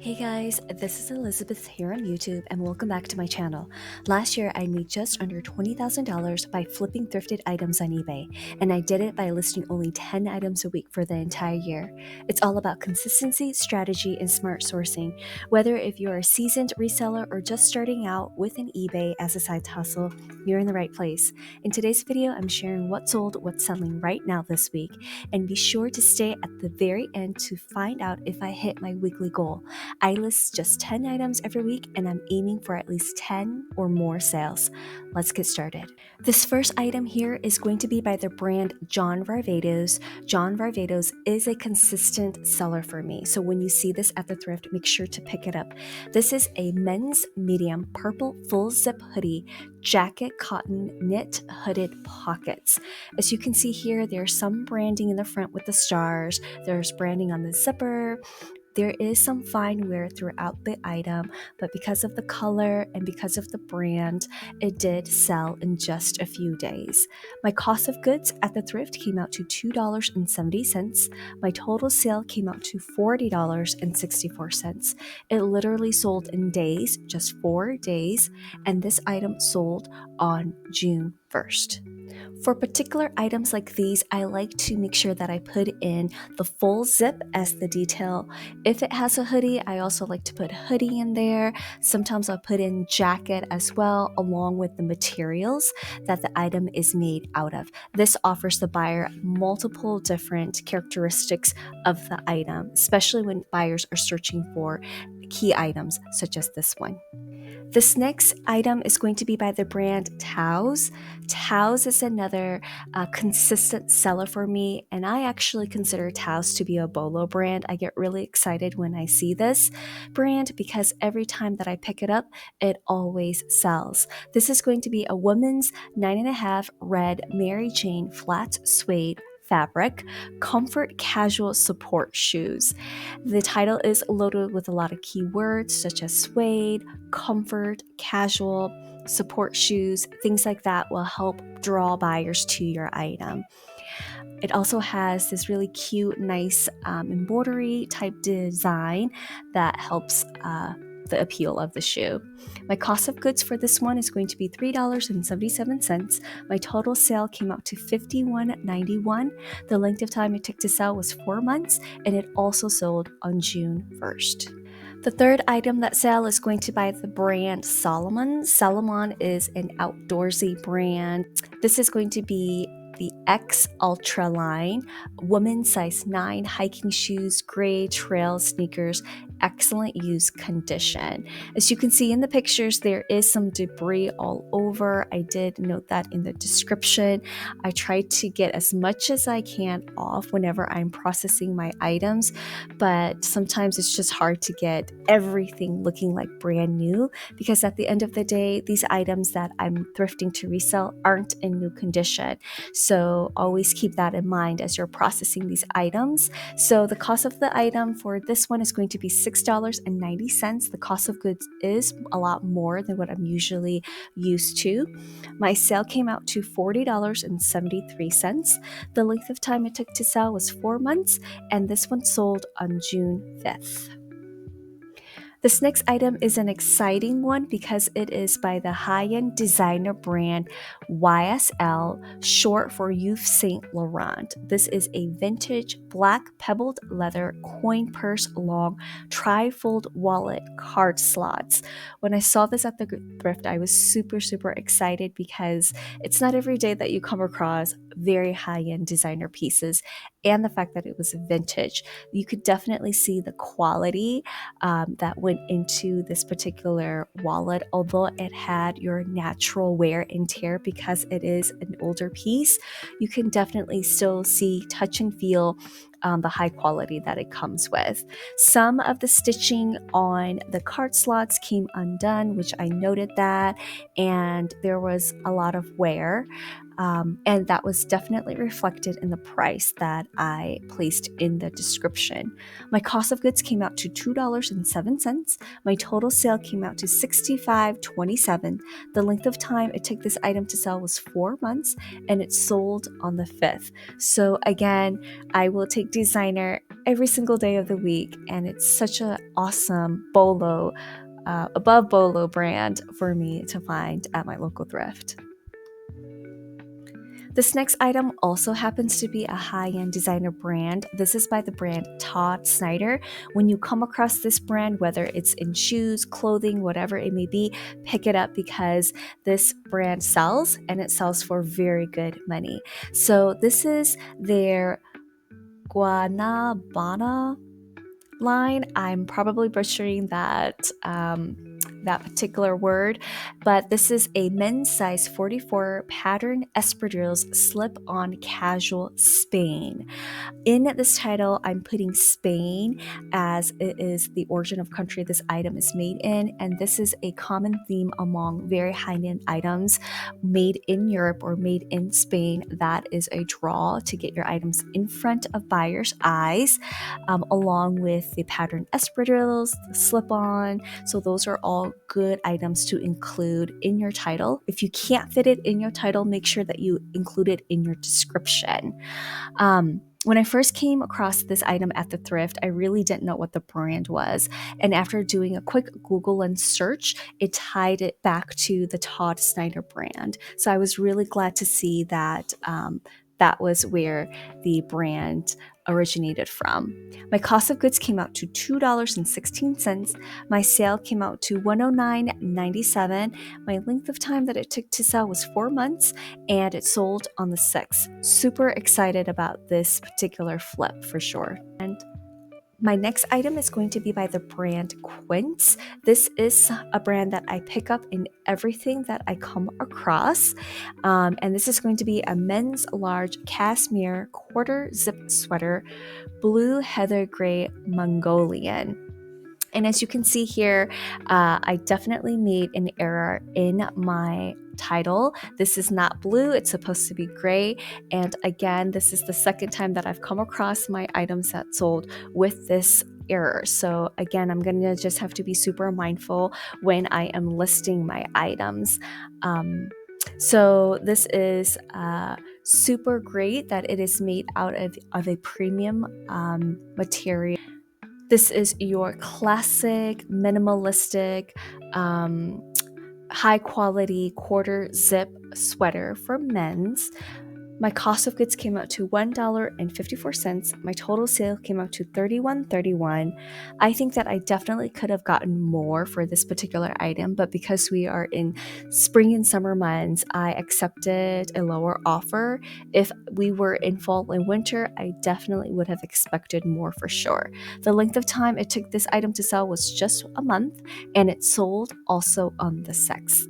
Hey guys, this is Elizabeth here on YouTube and welcome back to my channel. Last year I made just under $20,000 by flipping thrifted items on eBay, and I did it by listing only 10 items a week for the entire year. It's all about consistency, strategy, and smart sourcing. Whether if you're a seasoned reseller or just starting out with an eBay as a side hustle, you're in the right place. In today's video, I'm sharing what's sold, what's selling right now this week, and be sure to stay at the very end to find out if I hit my weekly goal. I list just 10 items every week and I'm aiming for at least 10 or more sales. Let's get started. This first item here is going to be by the brand John Varvatos. John Varvatos is a consistent seller for me, so when you see this at the thrift, make sure to pick it up. This is a men's medium purple full zip hoodie, jacket cotton knit hooded pockets. As you can see here, there's some branding in the front with the stars. There's branding on the zipper. There is some fine wear throughout the item, but because of the color and because of the brand, it did sell in just a few days. My cost of goods at the thrift came out to $2.70. My total sale came out to $40.64. It literally sold in days, just 4 days, and this item sold on June 1st. For particular items like these, I like to make sure that I put in the full zip as the detail. If it has a hoodie, I also like to put hoodie in there. Sometimes I'll put in jacket as well, along with the materials that the item is made out of. This offers the buyer multiple different characteristics of the item, especially when buyers are searching for key items such as this one. This next item is going to be by the brand Taos. Taos is another consistent seller for me, and I actually consider Taos to be a BOLO brand. I get really excited when I see this brand because every time that I pick it up, it always sells. This is going to be a woman's 9.5 red Mary Jane flat suede fabric comfort casual support shoes. The title is loaded with a lot of keywords such as suede, comfort, casual, support shoes, things like that will help draw buyers to your item. It also has this really cute, nice embroidery type design that helps the appeal of the shoe. My cost of goods for this one is going to be $3.77. My total sale came out to $51.91. The length of time it took to sell was 4 months, and it also sold on June 1st. The third item that sell is going to be the brand Salomon. Salomon is an outdoorsy brand. This is going to be the X Ultra line, women's size 9 hiking shoes, gray trail sneakers, excellent use condition. As you can see in the pictures, there is some debris all over. I did note that in the description. I try to get as much as I can off whenever I'm processing my items, but sometimes it's just hard to get everything looking like brand new because at the end of the day, these items that I'm thrifting to resell aren't in new condition. So always keep that in mind as you're processing these items. So the cost of the item for this one is going to be $6.90. The cost of goods is a lot more than what I'm usually used to. My sale came out to $40.73. The length of time it took to sell was 4 months, and this one sold on June 5th. This next item is an exciting one because it is by the high-end designer brand YSL, short for Yves Saint Laurent. This is a vintage black pebbled leather coin purse long tri-fold wallet card slots. When I saw this at the thrift, I was super excited because it's not every day that you come across very high-end designer pieces, and the fact that it was vintage. You could definitely see the quality that went into this particular wallet. Although it had your natural wear and tear because it is an older piece, you can definitely still see, touch and feel the high quality that it comes with. Some of the stitching on the card slots came undone, which I noted that, and there was a lot of wear. And that was definitely reflected in the price that I placed in the description. My cost of goods came out to $2.07. My total sale came out to $65.27. The length of time it took this item to sell was 4 months, and it sold on the 5th. So again, I will take designer every single day of the week, and it's such an awesome BOLO, above BOLO brand for me to find at my local thrift. This next item also happens to be a high-end designer brand. This is by the brand Todd Snyder. When you come across this brand, whether it's in shoes, clothing, whatever it may be, pick it up because this brand sells, and it sells for very good money. So this is their Guanabana line. I'm probably butchering that particular word, but this is a men's size 44 pattern espadrilles slip-on casual Spain. In this title, I'm putting Spain as it is the origin of country this item is made in, and this is a common theme among very high-end items made in Europe or made in Spain. That is a draw to get your items in front of buyers' eyes, along with the pattern espadrilles, the slip-on. So those are all good items to include in your title. If you can't fit it in your title, make sure that you include it in your description. When I first came across this item at the thrift, I really didn't know what the brand was. And after doing a quick Google and search, it tied it back to the Todd Snyder brand. So I was really glad to see that that was where the brand originated from. My cost of goods came out to $2.16. My sale came out to $109.97. My length of time that it took to sell was 4 months, and it sold on the 6th. Super excited about this particular flip for sure. And my next item is going to be by the brand Quince. This is a brand that I pick up in everything that I come across. And this is going to be a men's large cashmere quarter zip sweater, blue heather gray Mongolian. And as you can see here, I definitely made an error in my title. This is not blue, it's supposed to be gray. And again, this is the second time that I've come across my items that sold with this error. So again, I'm going to just have to be super mindful when I am listing my items. So this is super great that it is made out of a premium material. This is your classic, minimalistic, high quality quarter zip sweater for men's. My cost of goods came out to $1.54. My total sale came out to $31.31. I think that I definitely could have gotten more for this particular item, but because we are in spring and summer months, I accepted a lower offer. If we were in fall and winter, I definitely would have expected more for sure. The length of time it took this item to sell was just a month, and it sold also on the 6th.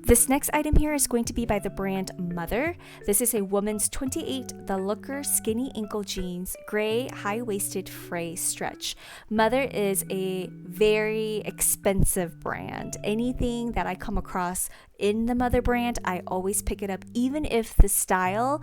This next item here is going to be by the brand Mother. This is a woman's 28 The Looker skinny ankle jeans, gray high-waisted fray stretch. Mother is a very expensive brand. Anything that I come across in the Mother brand, I always pick it up, even if the style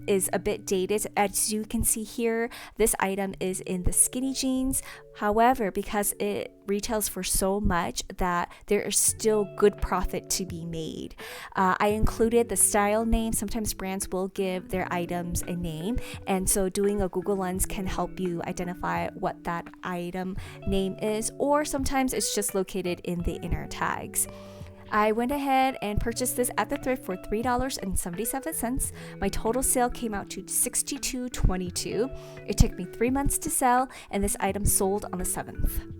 is a bit dated. As you can see here, this item is in the skinny jeans. However, because it retails for so much, that there is still good profit to be made. I included the style name. Sometimes brands will give their items a name, and so doing a Google Lens can help you identify what that item name is, or sometimes it's just located in the inner tags. I went ahead and purchased this at the thrift for $3.77. My total sale came out to $62.22. It took me 3 months to sell, and this item sold on the 7th.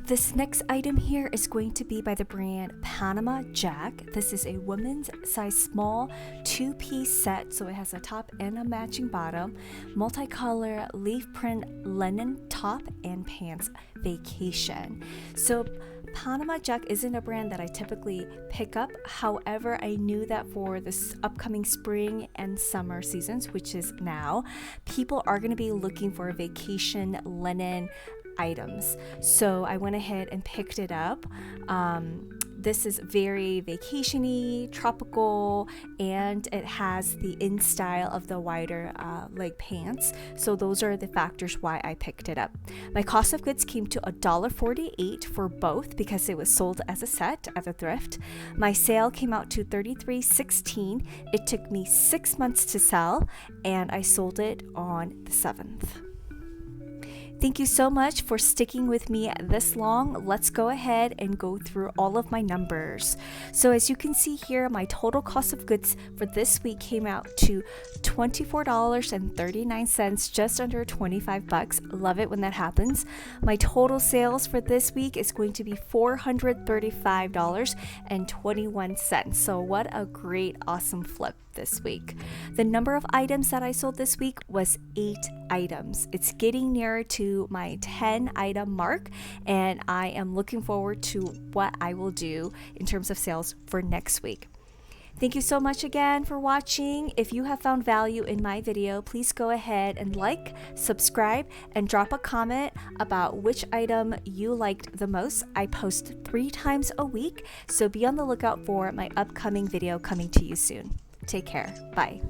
This next item here is going to be by the brand Panama Jack. This is a women's size small 2-piece set, so it has a top and a matching bottom, multicolor leaf print linen top and pants, vacation. So Panama Jack isn't a brand that I typically pick up. However, I knew that for this upcoming spring and summer seasons, which is now, people are going to be looking for a vacation linen items. So I went ahead and picked it up. This is very vacation-y, tropical, and it has the in style of the wider leg pants. So those are the factors why I picked it up. My cost of goods came to $1.48 for both because it was sold as a set at the thrift. My sale came out to $33.16. It took me 6 months to sell, and I sold it on the 7th. Thank you so much for sticking with me this long. Let's go ahead and go through all of my numbers. So as you can see here, my total cost of goods for this week came out to $24.39, just under $25. Love it when that happens. My total sales for this week is going to be $435.21. So what a great, awesome flip this week. The number of items that I sold this week was 8 items. It's getting nearer to my 10 item mark, and I am looking forward to what I will do in terms of sales for next week. Thank you so much again for watching. If you have found value in my video, please go ahead and like, subscribe, and drop a comment about which item you liked the most. I post 3 times a week, so be on the lookout for my upcoming video coming to you soon. Take care. Bye.